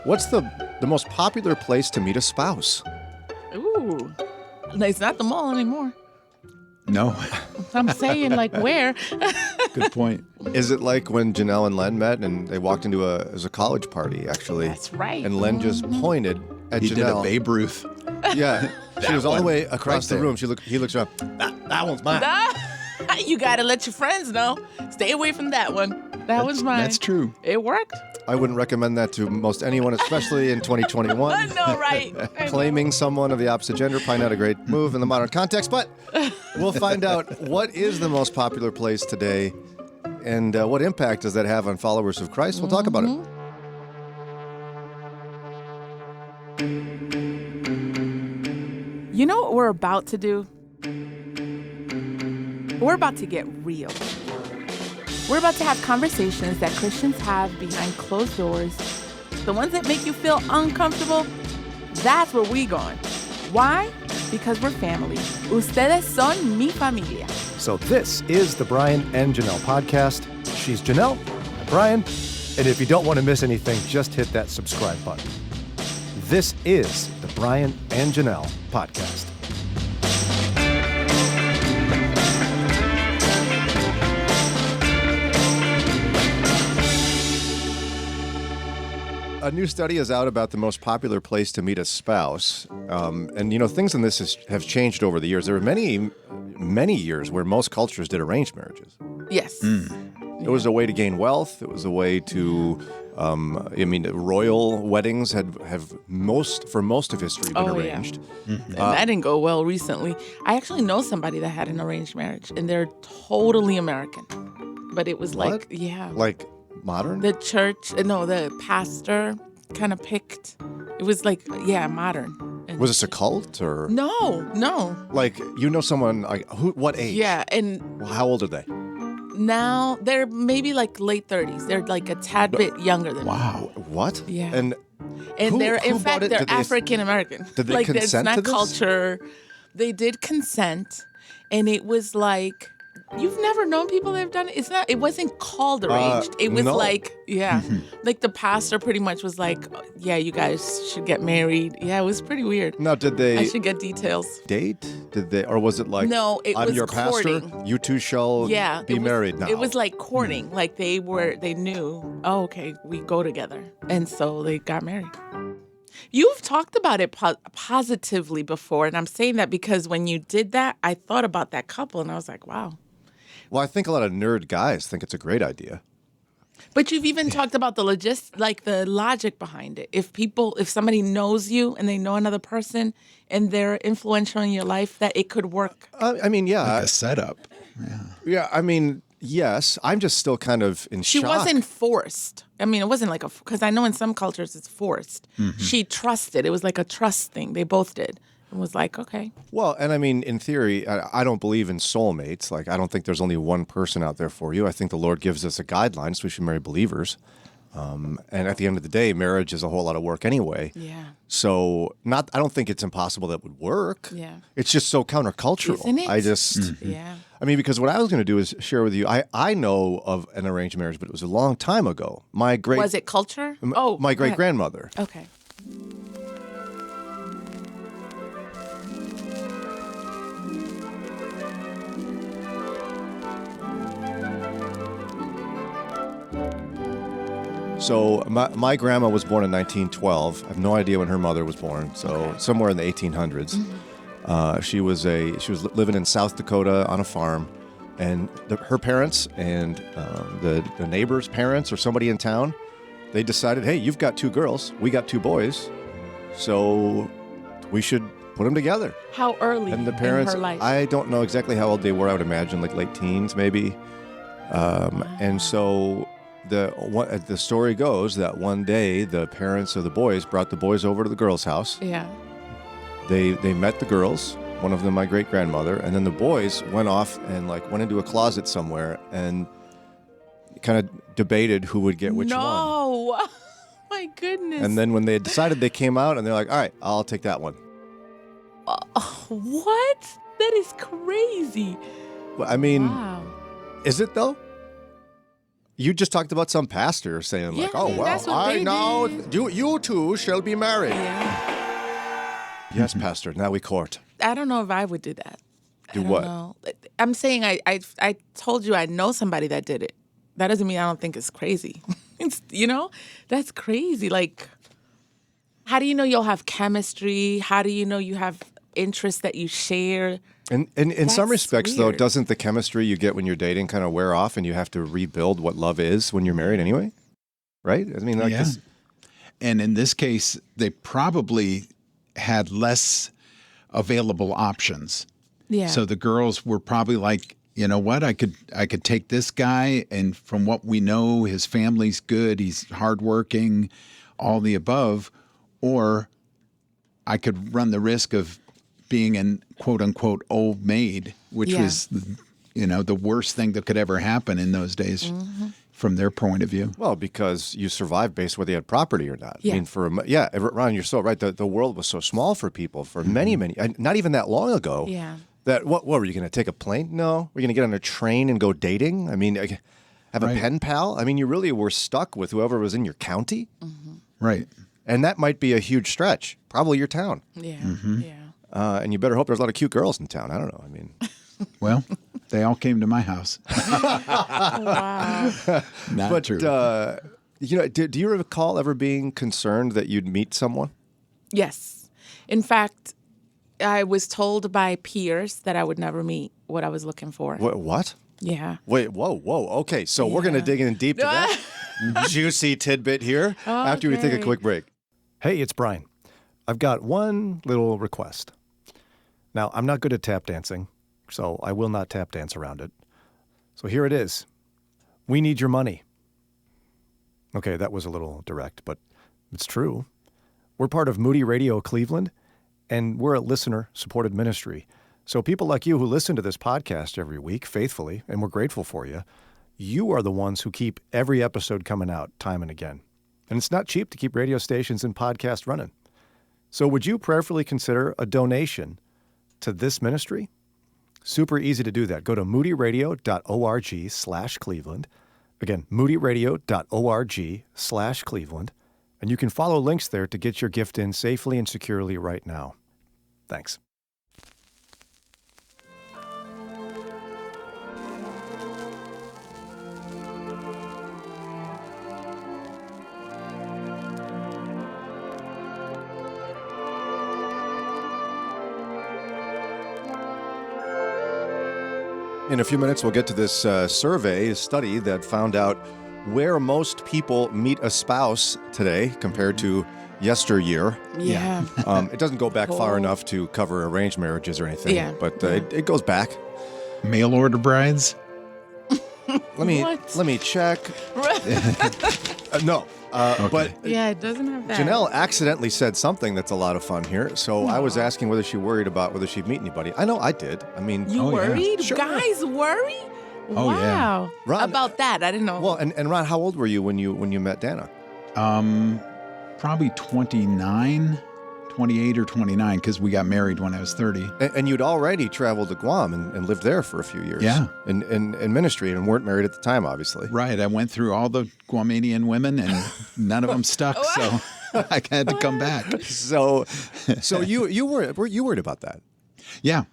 What's the most popular place to meet a spouse? Ooh. It's not the mall anymore. No. I'm saying, like, where? Good point. Is it like when Jannelle and Len met and they walked into it was a college party, actually? That's right. And Len just pointed at He Jannelle. did a Babe Ruth. Yeah. She was all the way across the there. room. He looks around. That one's mine. You got to let your friends know. Stay away from that one. That was mine. That's true. It worked. I wouldn't recommend that to most anyone, especially in 2021. I know, right? Claiming someone of the opposite gender, probably not a great move in the modern context, but we'll find out what is the most popular place today and what impact does that have on followers of Christ. We'll talk about it. You know what we're about to do? We're about to get real. We're about to have conversations that Christians have behind closed doors. The ones that make you feel uncomfortable, that's where we going. Why? Because we're family. Ustedes son mi familia. So this is the Brian and Jannelle podcast. She's Jannelle, I'm Brian, and if you don't want to miss anything, just hit that subscribe button. This is the Brian and Jannelle podcast. A new study is out about the most popular place to meet a spouse. And, things in this have changed over the years. There were many years where most cultures did arranged marriages. Yes. It was a way to gain wealth. It was a way to, royal weddings have for most of history been arranged. Yeah. And that didn't go well recently. I actually know somebody that had an arranged marriage, and they're totally American. But it was What? Like modern? The pastor kind of picked. It was like, modern. And Was this a cult or? No. Like, someone, like, what age? Yeah, and Well, how old are they? now they're maybe like late 30s. They're like a tad bit younger than me. Wow. What? Yeah. And And who they're, in bought fact, it? they're Did they- African American. Did they like, consent it's not to this? culture. They did consent, and it was like, you've never known people that have done it. It wasn't called arranged. It was no. like, like the pastor pretty much was like, yeah, you guys should get married. Yeah, it was pretty weird. Now, did I they should get details. date? Did they, or was it like, No, it I'm was your courting. pastor, you two shall be married now? It was like courting. Like they knew, oh, okay, we go together. And so they got married. You've talked about it positively before, and I'm saying that because when you did that, I thought about that couple, and I was like, wow. Well, I think a lot of nerd guys think it's a great idea. But you've even talked about the the logic behind it. If somebody knows you and they know another person and they're influential in your life, that it could work. Yeah. Like a setup. Yeah. Yes. I'm just still kind of in She shock. wasn't forced. It wasn't like because I know in some cultures it's forced. She trusted. It was like a trust thing. They both did. It was like, okay. Well, and in theory, I don't believe in soulmates. Like, I don't think there's only one person out there for you. I think the Lord gives us a guideline, so we should marry believers. And at the end of the day, marriage is a whole lot of work anyway. Yeah. So I don't think it's impossible that would work. Yeah. It's just so countercultural. Isn't it? I just, Yeah. because what I was going to do is share with you, I know of an arranged marriage, but it was a long time ago. Was it culture? My go ahead. great-grandmother. Okay. So my grandma was born in 1912. I have no idea when her mother was born. So somewhere in the 1800s. She was living in South Dakota on a farm, and her parents and the neighbor's parents or somebody in town, they decided, hey, you've got two girls, we got two boys, so we should put them together. How early And the parents, in her life? I don't know exactly how old they were. I would imagine like late teens, maybe. And so the story goes that one day the parents of the boys brought the boys over to the girls' house. Yeah. They met the girls, one of them my great-grandmother, and then the boys went off and went into a closet somewhere and kind of debated who would get which one. No. My goodness. And then when they had decided, they came out and they're like, all right, I'll take that one. What? That is crazy. Well, Wow. is it though? You just talked about some pastor saying like, Yeah, "Oh I mean, well, that's what I they now did. you two shall be married." Yeah. Yes, pastor. Now we court. I don't know if I would do that. Do I don't what? know. I'm saying I told you I know somebody that did it. That doesn't mean I don't think it's crazy. That's crazy. Like, how do you know you'll have chemistry? How do you know you have interests that you share? And in some That's respects, though, weird. doesn't the chemistry you get when you're dating kind of wear off, and you have to rebuild what love is when you're married anyway? Right? I mean, like Yeah. this. And in this case, they probably had less available options. Yeah. So the girls were probably like, you know what, I could take this guy, and from what we know, his family's good, he's hardworking, all the above, or I could run the risk of being an quote unquote old maid, which Yeah. was, the worst thing that could ever happen in those days from their point of view. Well, because you survived based whether you had property or not. Yeah. I mean, Ron, you're so right. The world was so small for people for many, not even that long ago. Yeah. That what were you going to take a plane? No. We're going to get on a train and go dating? I mean, have a Right. pen pal? I mean, you really were stuck with whoever was in your county. Right. And that might be a huge stretch. Probably your town. Yeah. Yeah. And you better hope there's a lot of cute girls in town. I don't know. I mean, Well, they all came to my house. Wow. Not but true. do you recall ever being concerned that you'd meet someone? Yes. In fact, I was told by peers that I would never meet what I was looking for. What? Yeah. Wait, whoa. Okay, so we're going to Yeah. dig in deep to that juicy tidbit here after we take a Okay. quick break. Hey, it's Brian. I've got one little request. Now, I'm not good at tap dancing, so I will not tap dance around it. So here it is. We need your money. Okay, that was a little direct, but it's true. We're part of Moody Radio Cleveland, and we're a listener-supported ministry. So people like you who listen to this podcast every week faithfully, and we're grateful for you, you are the ones who keep every episode coming out time and again. And it's not cheap to keep radio stations and podcasts running. So would you prayerfully consider a donation to this ministry? Super easy to do that. Go to moodyradio.org/Cleveland. Again, moodyradio.org/Cleveland. And you can follow links there to get your gift in safely and securely right now. Thanks. In a few minutes, we'll get to this study that found out where most people meet a spouse today compared to yesteryear. Yeah. It doesn't go back far Oh. enough to cover arranged marriages or anything, Yeah. but it goes back. Mail order brides? Let me What? check. No, but Yeah, it doesn't have that. Jannelle accidentally said something that's a lot of fun here. So I was asking whether she worried about whether she'd meet anybody. I know I did. I mean, You Oh, yeah. worried? Sure. Guys worry? Oh, yeah. Wow. Ron- About that, I didn't know. well, and Ron, how old were you when you met Dana? Probably 29, 28 or 29, because we got married when I was 30. And you'd already traveled to Guam and lived there for a few years. Yeah. In ministry and weren't married at the time, obviously. Right. I went through all the Guamanian women, and none of them stuck, so I had to come back. So you were you worried about that? Yeah.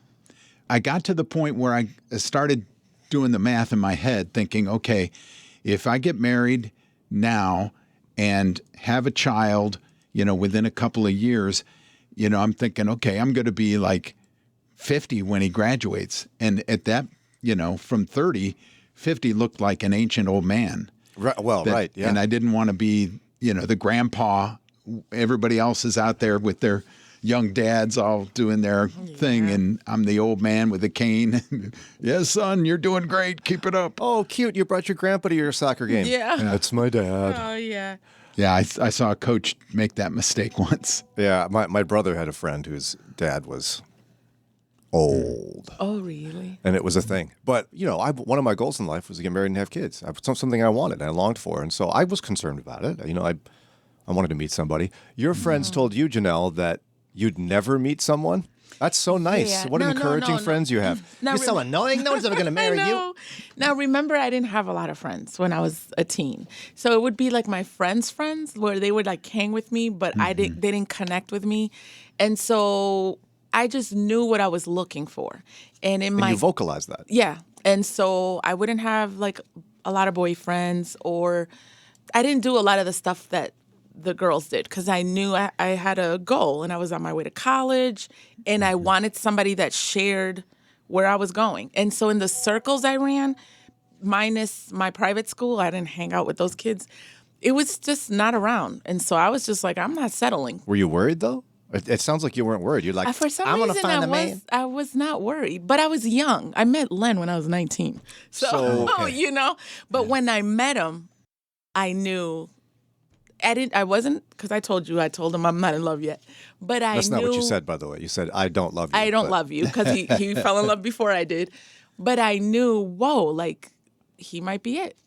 I got to the point where I started doing the math in my head, thinking, okay, if I get married now and have a child, within a couple of years, I'm thinking, okay, I'm going to be like 50 when he graduates. And at that, from 30, 50 looked like an ancient old man. Right. Well, right. Yeah. And I didn't want to be, the grandpa. Everybody else is out there with their young dads all doing their thing, and I'm the old man with a cane. Yes, son, you're doing great. Keep it up. Oh, cute! You brought your grandpa to your soccer game. Yeah. That's my dad. Oh, yeah. Yeah, I saw a coach make that mistake once. Yeah, my brother had a friend whose dad was old, Oh, really? and it was a thing. But one of my goals in life was to get married and have kids. Something I wanted, I longed for, and so I was concerned about it. I wanted to meet somebody. Your friends told you, Jannelle, that you'd never meet someone. That's so nice. Yeah. What No, encouraging no. friends you have. Now, You're so annoying. No one's ever going to marry I you. know. Now, remember, I didn't have a lot of friends when I was a teen. So it would be like my friends' friends where they would like hang with me, but they didn't connect with me. And so I just knew what I was looking for. And in And you vocalize that. yeah. And so I wouldn't have like a lot of boyfriends, or I didn't do a lot of the stuff that the girls did because I knew I had a goal and I was on my way to college and I wanted somebody that shared where I was going. And so in the circles I ran, minus my private school, I didn't hang out with those kids. It was just not around. And so I was just like, I'm not settling. Were you worried though? It sounds like you weren't worried. You're like, For some I'm going to reason, find a man. I was not worried, but I was young. I met Len when I was 19. So okay. you know, but when I met him, I knew I wasn't, because I told him I'm not in love yet. But I knew. That's not what you said, by the way. You said, I don't love you. I don't love you, because he fell in love before I did. But I knew, whoa, like, he might be it.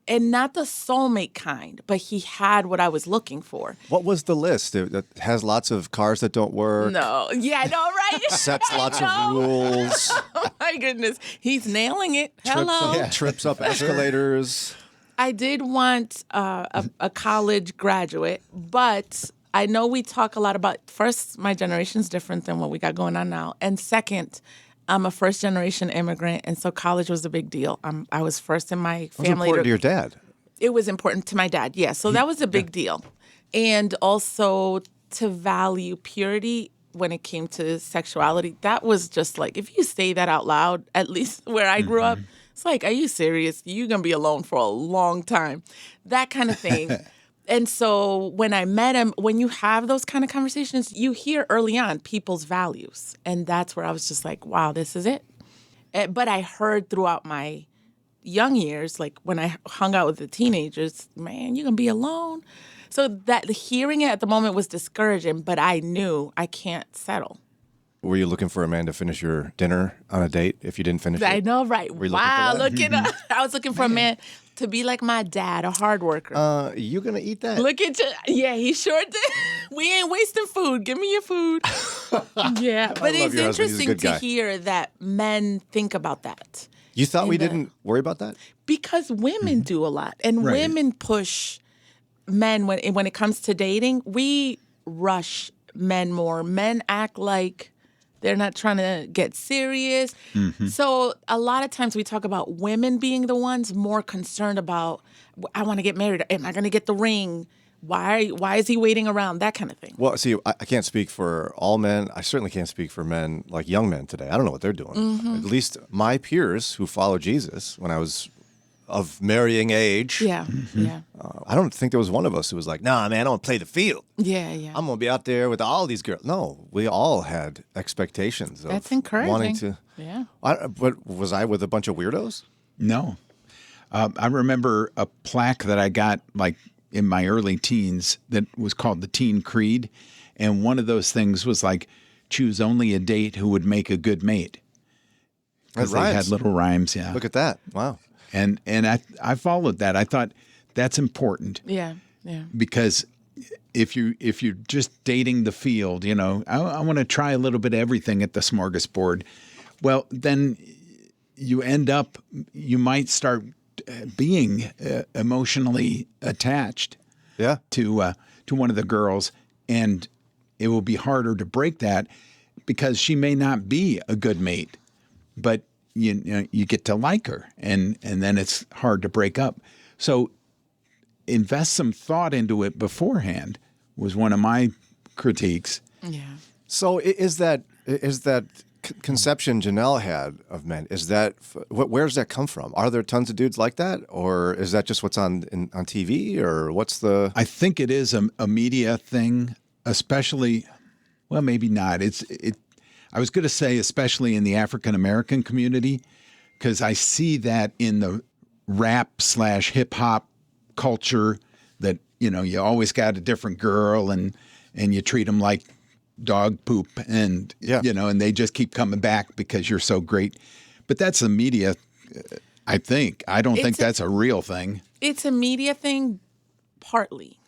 And not the soulmate kind, but he had what I was looking for. What was the list? It has lots of cars that don't work. No. Yeah, I know, right? Sets lots of know. rules. Oh, my goodness. He's nailing it. Hello. Trips up escalators. I did want a college graduate, but I know we talk a lot about, first, my generation's different than what we got going on now. And second, I'm a first-generation immigrant, and so college was a big deal. I was first in my It was family. important to your dad. It was important to my dad, yes. So that was a big deal. And also to value purity when it came to sexuality. That was just like, if you say that out loud, at least where I grew up, it's like, are you serious? You're going to be alone for a long time. That kind of thing. And so when I met him, when you have those kind of conversations, you hear early on people's values. And that's where I was just like, wow, this is it. But I heard throughout my young years, like when I hung out with the teenagers, man, you're going to be alone. So that hearing it at the moment was discouraging, but I knew I can't settle. Were you looking for a man to finish your dinner on a date if you didn't finish it? I know, right? Were you Wow, looking for that? look at I was looking for a man to be like my dad, a hard worker. You going to eat that? Look at you. Yeah, he sure did. We ain't wasting food. Give me your food. Yeah, but love it's your husband. He's a interesting good to guy. hear that men think about that. You thought we in the- didn't worry about that? Because women do a lot, and Right. women push men when it comes to dating. We rush men more. Men act like they're not trying to get serious. So a lot of times we talk about women being the ones more concerned about, I want to get married. Am I going to get the ring? Why is he waiting around? That kind of thing. Well, see, I can't speak for all men. I certainly can't speak for men, like young men today. I don't know what they're doing. At least my peers who follow Jesus when I was of marrying age, Yeah, yeah, I don't think there was one of us who was like, nah, man, I want to play the field. yeah. I'm going to be out there with all these girls. No, we all had expectations of That's encouraging. wanting to. Yeah. But was I with a bunch of weirdos? No. I remember a plaque that I got like in my early teens that was called the Teen Creed. And one of those things was like, choose only a date who would make a good mate. Because they had little rhymes, yeah. Look at that. Wow. And I followed that. I thought that's important Yeah, yeah. because if you're just dating the field, you know, I want to try a little bit of everything at the smorgasbord. Well, then you might start being emotionally attached Yeah. to one of the girls, and it will be harder to break that because she may not be a good mate, but you get to like her, and then it's hard to break up. So invest some thought into it beforehand was one of my critiques. Yeah. So is that conception Jannelle had of men? Is that where does that come from? Are there tons of dudes like that, or is that just what's on TV, or what's the? I think it is a media thing, especially. Well, maybe not. I was going to say especially in the African American community, because I see that in the rap/hip hop culture that you always got a different girl and you treat them like dog poop and and they just keep coming back because you're so great. But that's the media. I think. I don't think that's a real thing. It's a media thing, partly,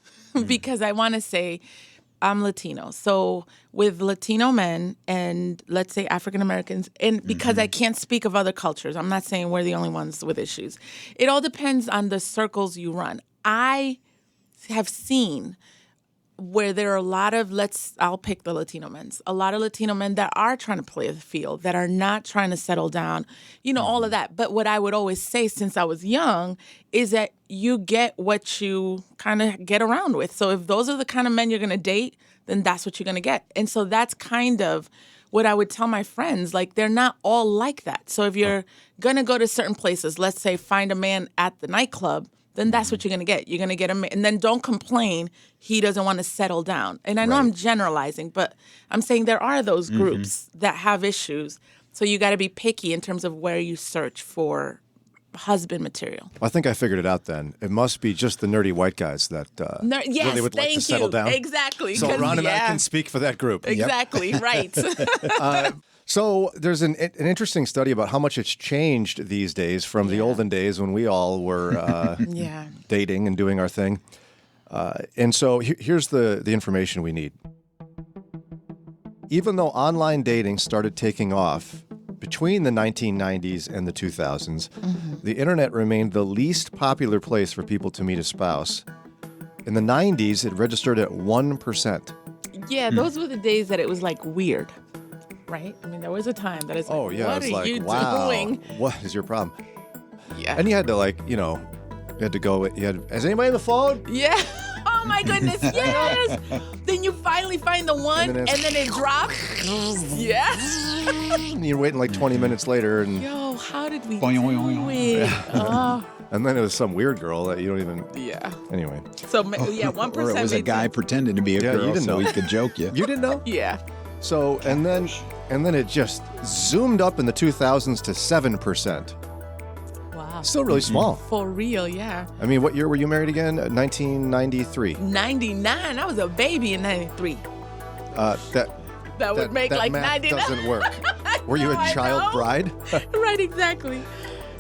because I want to say I'm Latino. So with Latino men and let's say African Americans, and because I can't speak of other cultures, I'm not saying we're the only ones with issues. It all depends on the circles you run. I have seen where there are a lot of, I'll pick the Latino men, a lot of Latino men that are trying to play the field, that are not trying to settle down, all of that. But what I would always say since I was young is that you get what you kind of get around with. So if those are the kind of men you're going to date, then that's what you're going to get. And so that's kind of what I would tell my friends. Like, they're not all like that. So if you're going to go to certain places, let's say find a man at the nightclub, then that's what you're going to get. You're going to get him, and then don't complain he doesn't want to settle down. And I know I'm generalizing, but I'm saying there are those groups that have issues. So you got to be picky in terms of where you search for husband material. I think I figured it out then. It must be just the nerdy white guys that Yes, really would like to settle down. Exactly. So Ron and I can speak for that group. Exactly, right. So there's an interesting study about how much it's changed these days from the olden days when we all were dating and doing our thing. And so here's the information we need. Even though online dating started taking off between the 1990s and the 2000s, the internet remained the least popular place for people to meet a spouse. In the 90s, it registered at 1%. Yeah, those were the days that it was like weird. Right? I mean, there was a time that it's like, what are you doing? What is your problem? Yeah. And you had to you had to go, has anybody on the phone? Yeah. Oh my goodness, yes. Then you finally find the one and then it drops. Yeah. And you're waiting like 20 minutes later and... Yo, how did we do it? Oh. And then it was some weird girl that you don't even... Yeah. Anyway. So, 1%. Or it was a guy pretending to be a girl you didn't know. He could joke you. You didn't know? Yeah. So, and then it just zoomed up in the 2000s to 7%. Wow. Still really small. For real, yeah. I mean, what year were you married again? 1993. 99. I was a baby in 93. That would make like math 99. Doesn't work. Were you a child bride? Right, exactly.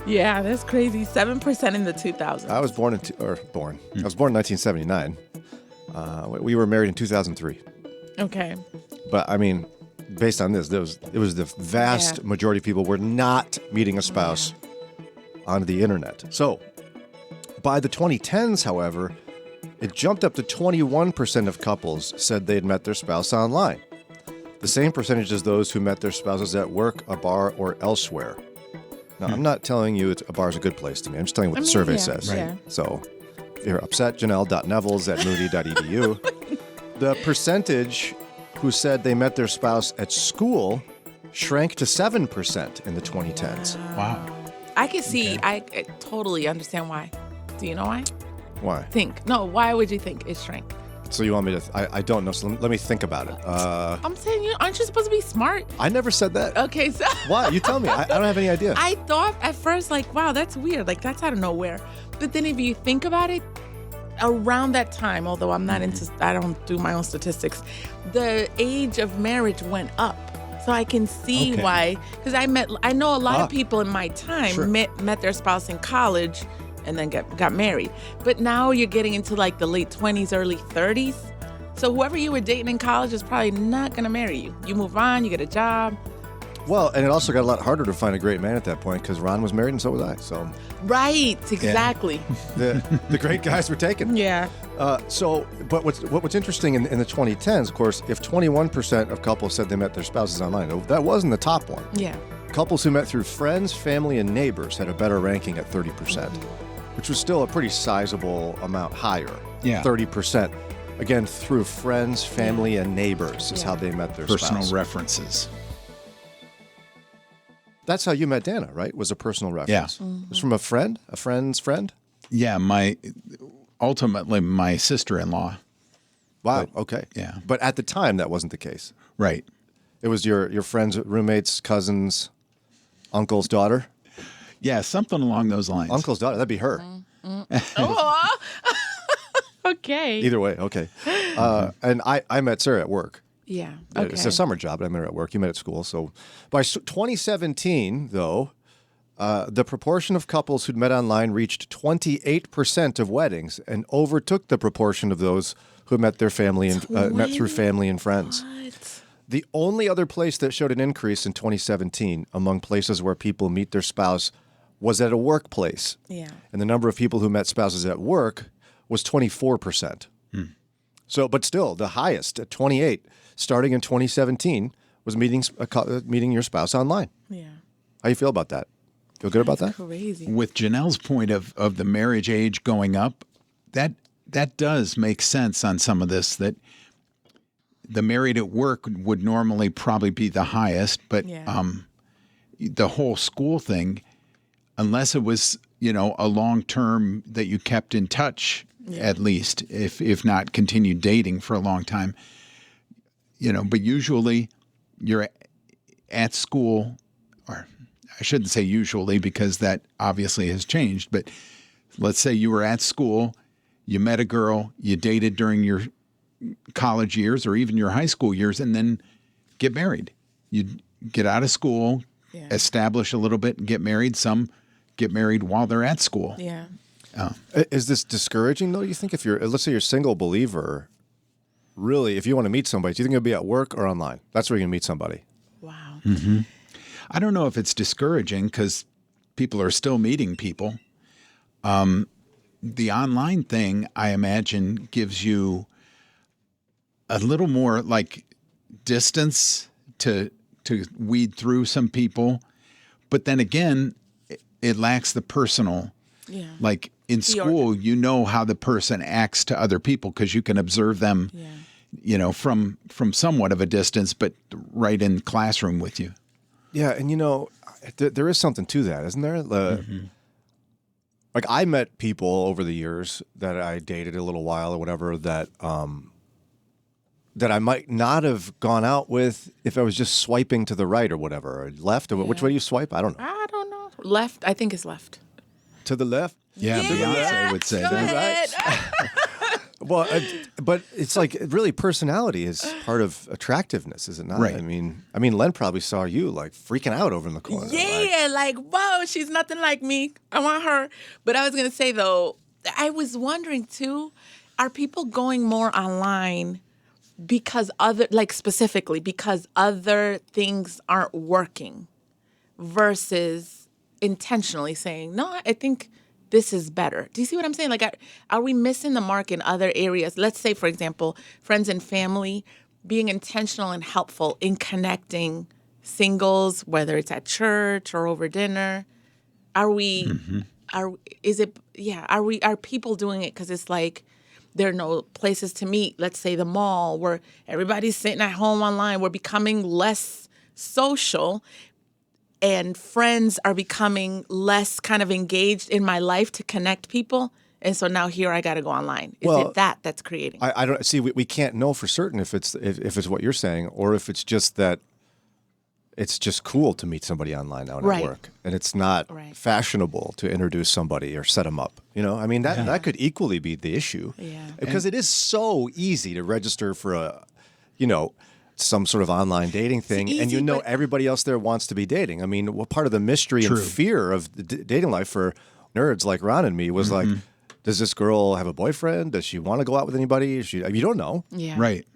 Yeah, that's crazy. 7% in the 2000s. I was born I was born in 1979. We were married in 2003. Okay. But I mean, based on this, it was the vast majority of people were not meeting a spouse on the internet. So by the 2010s, however, it jumped up to 21% of couples said they'd met their spouse online. The same percentage as those who met their spouses at work, a bar, or elsewhere. Now, I'm not telling you a bar is a good place to me. I'm just telling you what the survey says. Right. Yeah. So if you're upset, Jannelle.nevels@moody.edu. The percentage who said they met their spouse at school shrank to 7% in the 2010s. Wow. I can see, I totally understand why. Do you know why? Why? Why would you think it shrank? So you want me to, I don't know, so let me think about it. I'm saying, aren't you supposed to be smart? I never said that. Okay, so. Why? You tell me. I don't have any idea. I thought at first, like, wow, that's weird. Like, that's out of nowhere. But then if you think about it, around that time, although I'm not I don't do my own statistics, the age of marriage went up. So I can see why, because I know a lot of people in my time met their spouse in college and then got married. But now you're getting into like the late 20s, early 30s. So whoever you were dating in college is probably not going to marry you. You move on, you get a job. Well, and it also got a lot harder to find a great man at that point because Ron was married and so was I. So right, exactly. The great guys were taken. Yeah. But what's interesting in the 2010s, of course, if 21% of couples said they met their spouses online, that wasn't the top one. Yeah. Couples who met through friends, family, and neighbors had a better ranking at 30%, which was still a pretty sizable amount higher. Yeah. 30%. Again, through friends, family, and neighbors is how they met their Personal spouse. references. That's how you met Dana, right? Was a personal reference. Yeah. It was from a friend's friend? Yeah, ultimately my sister-in-law. Wow, okay. Yeah. But at the time, that wasn't the case. Right. It was your friend's roommate's cousin's uncle's daughter? Yeah, something along those lines. Uncle's daughter, that'd be her. Oh, okay. Either way, okay. And I met Sarah at work. Yeah. Okay. It's a summer job, but I met her at work. You met at school. So by 2017, though, The proportion of couples who'd met online reached 28% of weddings and overtook the proportion of those who met their family and met through family and friends. What? The only other place that showed an increase in 2017 among places where people meet their spouse was at a workplace. Yeah. And the number of people who met spouses at work was 24%. So, but still, the highest at 28, starting in 2017, was meeting your spouse online. Yeah. How you feel about that? Feel good about that? Crazy. With Jannelle's point of the marriage age going up, that does make sense on some of this, that the married at work would normally probably be the highest, but the whole school thing, unless it was, a long term that you kept in touch, at least, if not continued dating for a long time, but usually you're at school, or I shouldn't say usually because that obviously has changed, but let's say you were at school, you met a girl, you dated during your college years or even your high school years, and then get married. You get out of school, establish a little bit, and get married. Some get married while they're at school. Yeah. Is this discouraging, though? You think if let's say you're a single believer, really, if you want to meet somebody, do you think it'll be at work or online? That's where you're going to meet somebody. Wow. Mm-hmm. I don't know if it's discouraging because people are still meeting people. The online thing, I imagine, gives you a little more like distance to weed through some people. But then again, it lacks the personal. Yeah. Like in school, you know how the person acts to other people because you can observe them, from somewhat of a distance, but right in classroom with you. Yeah, and there is something to that, isn't there? Like I met people over the years that I dated a little while or whatever that that I might not have gone out with if I was just swiping to the right or whatever, or left. Or which way do you swipe? I don't know. I don't know. Left. I think it's left. To the left? Yeah, Beyonce would say that. Right? Well, but it's like really personality is part of attractiveness, is it not? Right. I mean, Len probably saw you like freaking out over in the corner. Yeah, like, whoa, she's nothing like me. I want her. But I was going to say, though, I was wondering, too, are people going more online because specifically because other things aren't working versus intentionally saying, no, I think this is better. Do you see what I'm saying? Like, are we missing the mark in other areas? Let's say, for example, friends and family, being intentional and helpful in connecting singles, whether it's at church or over dinner. Are we, are people doing it because it's like there are no places to meet? Let's say the mall where everybody's sitting at home online. We're becoming less social. And friends are becoming less kind of engaged in my life to connect people. And so now here I got to go online. Is it that's creating? I don't see. We can't know for certain if it's what you're saying, or if it's just that it's just cool to meet somebody online out at work, and it's not fashionable to introduce somebody or set them up. That could equally be the issue. Yeah. Because it is so easy to register for some sort of online dating thing, easy, and everybody else there wants to be dating. I mean, part of the mystery and fear of the dating life for nerds like Ron and me was like, does this girl have a boyfriend? Does she want to go out with anybody? You don't know. Yeah. Right.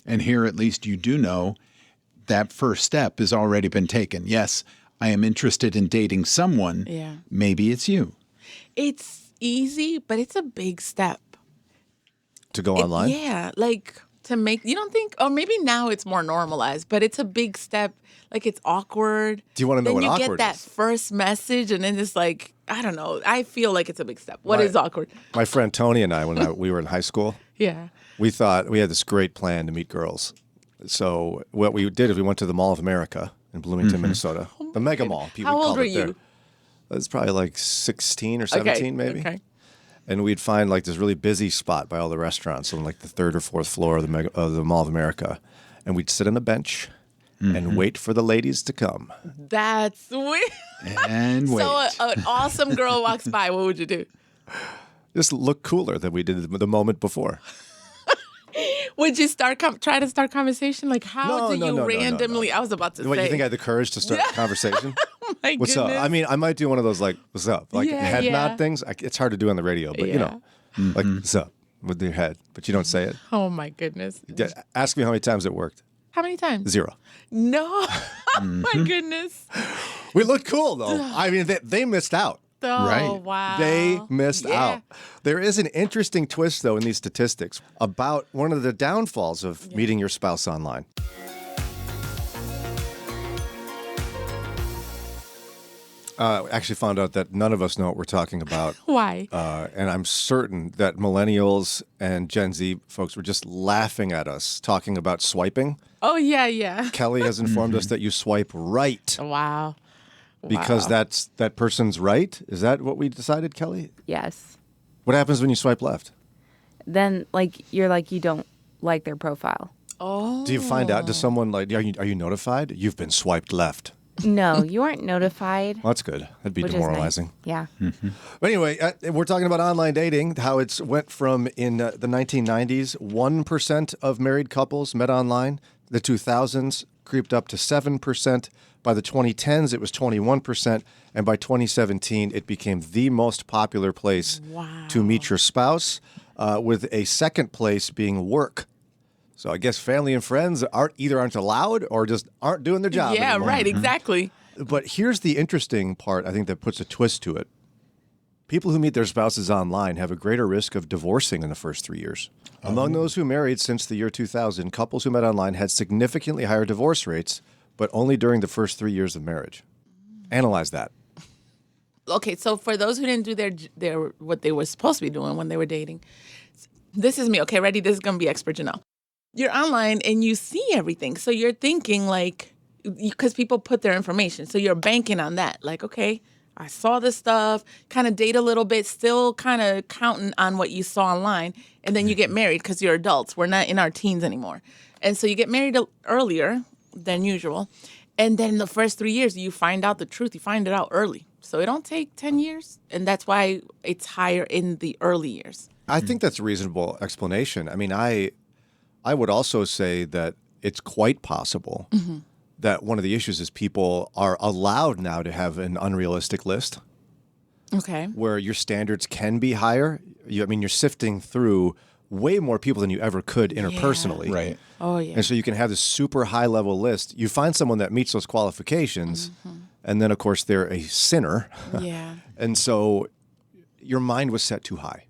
And here, at least you do know that first step has already been taken. Yes, I am interested in dating someone. Yeah. Maybe it's you. It's easy, but it's a big step. To go online? Yeah. Like, to make, you don't think, or maybe now it's more normalized, but it's a big step. Like, it's awkward. Do you want to know what awkward is? Then you get that first message, and then it's like, I don't know. I feel like it's a big step. What is awkward? My friend Tony and I, when we were in high school, we thought we had this great plan to meet girls. So what we did is we went to the Mall of America in Bloomington, Minnesota, the Mega Mall. How old were you? It was probably like 16 or 17, maybe. Okay. And we'd find like this really busy spot by all the restaurants on like the third or fourth floor of the Mall of America, and we'd sit on a bench and wait for the ladies to come. That's sweet. And wait. So an awesome girl walks by. What would you do? Just look cooler than we did the moment before. Would you try to start conversation? Like, how do you randomly? No. I was about to say. What, you think I had the courage to start a conversation? my What's goodness. up? I mean, I might do one of those like, what's up? Like Yeah, head yeah. nod things. It's hard to do on the radio, but Yeah. like, what's up with your head, but you don't say it. Oh my goodness. Ask me how many times it worked. How many times? 0. No. Oh my goodness. We looked cool though. I mean, they missed out. Oh, Right. wow. They missed Yeah. out. There is an interesting twist, though, in these statistics about one of the downfalls of meeting your spouse online. Actually found out that none of us know what we're talking about. Why? And I'm certain that millennials and Gen Z folks were just laughing at us talking about swiping. Oh, yeah, yeah. Kelly has informed us that you swipe right Wow. because that's that person's right. Is that what we decided, Kelly? Yes. What happens when you swipe left? Then you're like you don't like their profile. Oh. Do you find out? Does someone like? Are you notified? You've been swiped left. No, you aren't notified. Well, that's good. That'd be Which demoralizing. Is nice. Yeah. But anyway, we're talking about online dating. How it's went from in the 1990s, 1% of married couples met online. The 2000s creeped up to 7%. By the 2010s, it was 21%, and by 2017, it became the most popular place to meet your spouse, with a second place being work. So I guess family and friends aren't allowed or just aren't doing their job Yeah, anymore. right, exactly. But here's the interesting part, I think, that puts a twist to it. People who meet their spouses online have a greater risk of divorcing in the first 3 years. Among those who married since the year 2000, couples who met online had significantly higher divorce rates, but only during the first 3 years of marriage. Analyze that. Okay, so for those who didn't do their what they were supposed to be doing when they were dating, this is me. Okay, ready? This is going to be expert Jannelle. You're online and you see everything. So you're thinking like, because people put their information. So you're banking on that. Like, okay, I saw this stuff, kind of date a little bit, still kind of counting on what you saw online. And then you get married because you're adults. We're not in our teens anymore. And so you get married earlier than usual. And then in the first 3 years, you find out the truth. You find it out early. So it don't take 10 years. And that's why it's higher in the early years. I think that's a reasonable explanation. I mean, I would also say that it's quite possible that one of the issues is people are allowed now to have an unrealistic list Okay. where your standards can be higher. You're sifting through way more people than you ever could interpersonally. Right. Oh, yeah. And so you can have this super high level list. You find someone that meets those qualifications, and then, of course, they're a sinner. Yeah. And so your mind was set too high.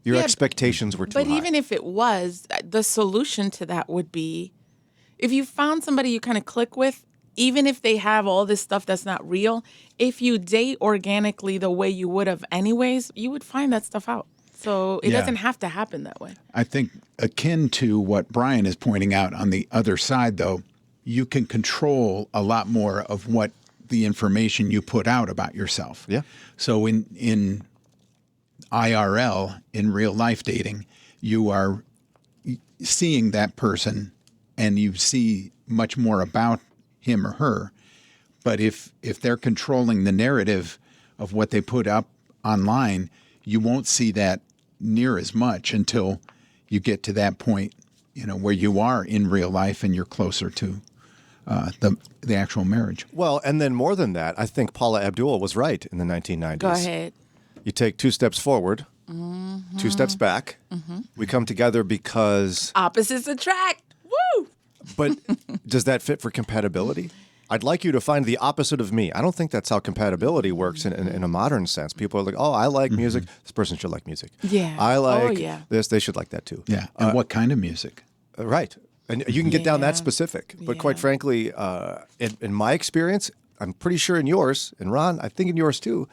Your Yeah, expectations were too But high. even if it was, the solution to that would be if you found somebody you kind of click with, even if they have all this stuff that's not real, if you date organically the way you would have anyways, you would find that stuff out. So it Yeah. doesn't have to happen that way. I think akin to what Brian is pointing out on the other side, though, you can control a lot more of what the information you put out about yourself. Yeah. So in IRL, in real life dating, you are seeing that person and you see much more about him or her. But if they're controlling the narrative of what they put up online, you won't see that near as much until you get to that point, where you are in real life and you're closer to the actual marriage. Well, and then more than that, I think Paula Abdul was right in the 1990s. Go ahead. You take 2 steps forward, 2 steps back. We come together because... Opposites attract. Woo! But does that fit for compatibility? I'd like you to find the opposite of me. I don't think that's how compatibility works in a modern sense. People are like, oh, I like music. This person should like music. Yeah. I like Oh, yeah. this. They should like that too. Yeah. And what kind of music? Right. And you can get down that Yeah. specific. But Yeah. quite frankly, in my experience, I'm pretty sure in yours, and Ron, I think in yours too,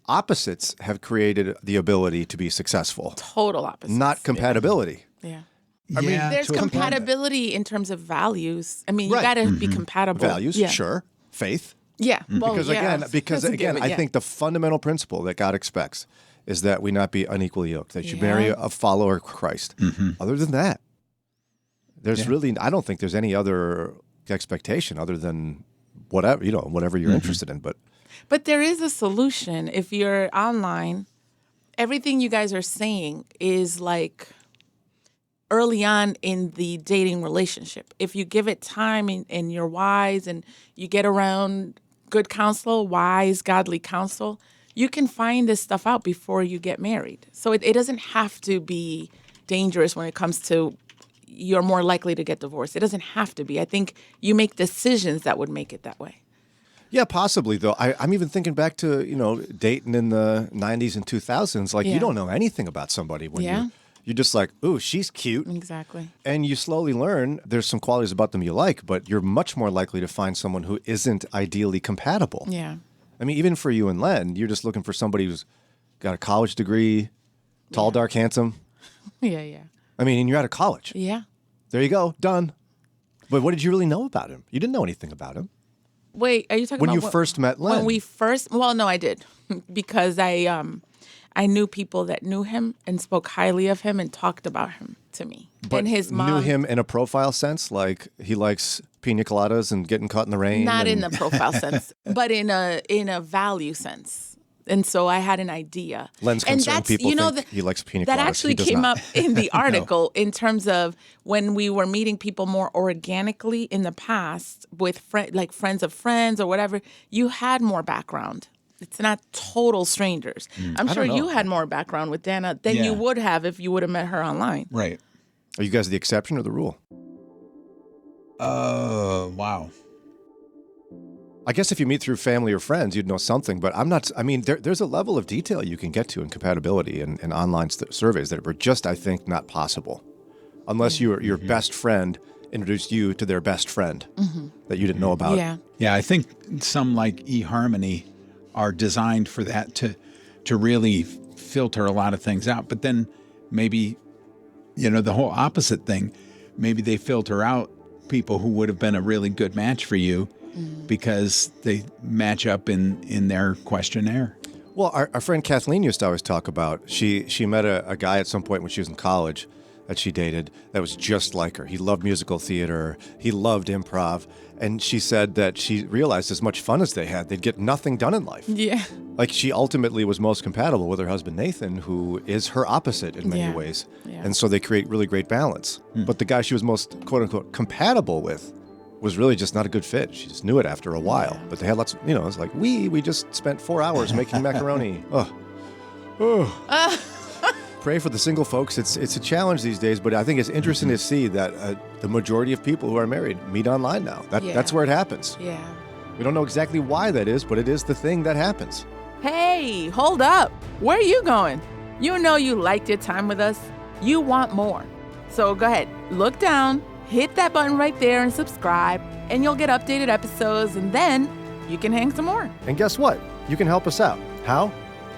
opposites have created the ability to be successful, Total opposites. not compatibility. Yeah. I mean, There's compatibility in terms of values. I mean, you Right. got to be compatible. Values, Yeah. sure. Faith. Yeah. Well, Because yeah. again, That's a given, I yeah. think the fundamental principle that God expects is that we not be unequally yoked. That you marry a follower of Christ. Other than that, there's really, I don't think there's any other expectation other than whatever you're interested in. But there is a solution. If you're online, everything you guys are saying is like early on in the dating relationship. If you give it time and you're wise and you get around good counsel, wise, godly counsel, you can find this stuff out before you get married. So it doesn't have to be dangerous when it comes to you're more likely to get divorced. It doesn't have to be. I think you make decisions that would make it that way. Yeah, possibly, though. I'm even thinking back to, dating in the 90s and 2000s. Like, you don't know anything about somebody when you're just like, ooh, she's cute. Exactly. And you slowly learn there's some qualities about them you like, but you're much more likely to find someone who isn't ideally compatible. Yeah. I mean, even for you and Len, you're just looking for somebody who's got a college degree, tall, dark, handsome. Yeah. I mean, and you're out of college. Yeah. There you go. Done. But what did you really know about him? You didn't know anything about him. Wait, are you talking when about you first met Len? When we first, well, no, I did, because I knew people that knew him and spoke highly of him and talked about him to me. But and his mom knew him in a profile sense, like he likes pina coladas and getting caught in the rain. Not in the profile sense, but in a value sense. And so I had an idea. Len's concerned people think he likes pina coladas. That actually came up in the article in terms of when we were meeting people more organically in the past with like friends of friends or whatever, you had more background. It's not total strangers. I'm sure you had more background with Dana than you would have if you would have met her online. Right. Are you guys the exception or the rule? Wow. I guess if you meet through family or friends, you'd know something, but I'm not. I mean, there's a level of detail you can get to in compatibility and online surveys that were just, I think, not possible. Unless your best friend introduced you to their best friend that you didn't know about. Yeah, I think some like eHarmony are designed for that to really filter a lot of things out. But then maybe, the whole opposite thing, maybe they filter out people who would have been a really good match for you because they match up in their questionnaire. Well, our friend Kathleen used to always talk about, she met a guy at some point when she was in college that she dated that was just like her. He loved musical theater. He loved improv. And she said that she realized as much fun as they had, they'd get nothing done in life. Yeah. Like she ultimately was most compatible with her husband, Nathan, who is her opposite in many ways. Yeah. And so they create really great balance. But the guy she was most, quote unquote, compatible with was really just not a good fit. She just knew it after a while. But they had lots of, it's like, we just spent 4 hours making macaroni. Pray for the single folks. It's a challenge these days, but I think it's interesting to see that the majority of people who are married meet online now. That's where it happens. Yeah. We don't know exactly why that is, but it is the thing that happens. Hey, hold up. Where are you going? You know you liked your time with us. You want more. So go ahead, look down, hit that button right there and subscribe, and you'll get updated episodes, and then you can hang some more. And guess what? You can help us out. How?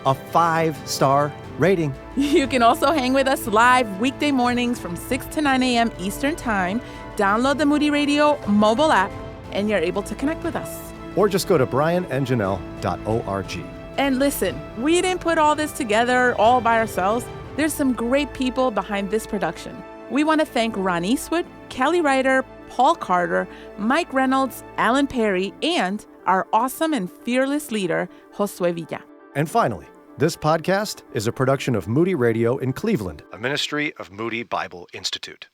A 5-star rating. You can also hang with us live weekday mornings from 6 to 9 a.m. Eastern Time. Download the Moody Radio mobile app, and you're able to connect with us. Or just go to brianandjanelle.org. And listen, we didn't put all this together all by ourselves. There's some great people behind this production. We want to thank Ron Eastwood, Kelly Ryder, Paul Carter, Mike Reynolds, Alan Perry, and our awesome and fearless leader, Josue Villa. And finally, this podcast is a production of Moody Radio in Cleveland, a ministry of Moody Bible Institute.